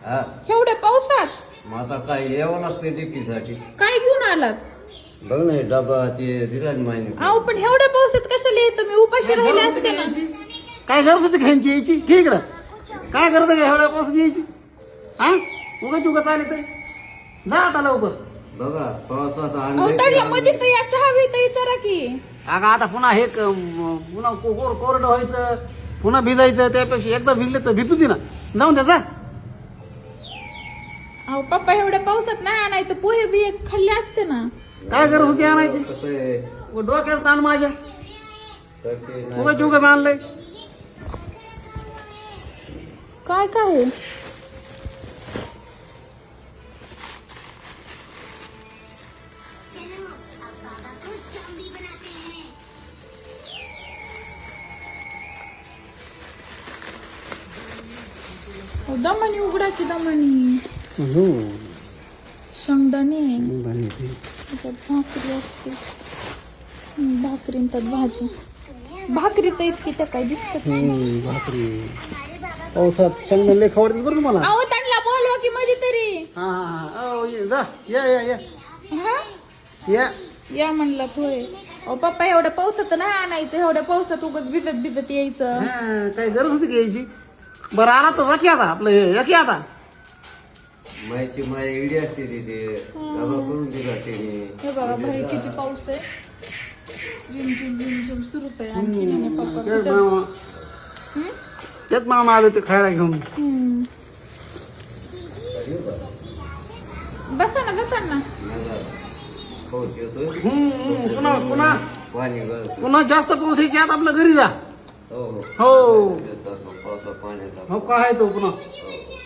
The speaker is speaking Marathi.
हा एवढ्या पावसात मग आता काय यावं लागतंय टिकीसाठी. काय घेऊन आलात? बघ ना हे डबा ते दिला ना माहिती. अहो पण एवढ्या पावसात कशाला येतो मी? उपाशी राहिले असते ना. काय गरज होती खायची यायची? घे इकडं. काय करत का एवढ्या पासून यायची? हा उगाच उगाच आले तर जा आता लवकर. बघा पावसाचा अहो तडला मध्ये तर या चहा बी तर विचारा की. अगं आता पुन्हा हे पुन्हा कोरडं व्हायचं, पुन्हा भिजायचं, त्यापेक्षा एकदा भिजले तर भिजू दे ना. जाऊन द्या जा. अहो पप्पा एवढ्या पावसात नाही आणायचं. पोहे बिहे खाल्ले असते ना. काय गरज होती आणायची? कसं आहे डोक्याला ताण माझ्या. तर ते नाही. उगाच उगाच आणलंय. काय काय आहे? अहो, दमानी उघडा की दमानी. शेंगदाणे त्याच्यात भाकरी असते. भाकरी त्यात भाजी. भाकरी तर इतकी त्या काय दिसत नाही. भाकरी पावसात शेंगदाणे लय खावडतील बरं तुम्हाला. अहो त्यांना बोलवा की मध्ये तरी. हा हा हा जा या या या हा या. या म्हणला होय. अहो पप्पा एवढ्या पावसात नाही आणायचं. एवढ्या पावसात उगाच भिजत भिजत यायचं. हा, काय गरज होती घ्यायची? बरं आला तर की आता आपलं हे की आता मायची माय इडी असते तिथे डबा करून दिला त्याने. हे बघा बाहेर किती पाऊस आहे. रिमझिम रिमझिम सुरूच आहे. आणखी नाही पप्पा तेच तुझं- मामा हं? तेच मामा आले ते खायला घेऊन. हं. बसा ना जाताना. पाऊस येतोय पुन्हा पुन्हा पाणी गळ. पुन्हा जास्त पाऊस यायची आता आपल्या घरी जा. हो हो पावसा पाण्याचा हो काय तो पुन्हा हो.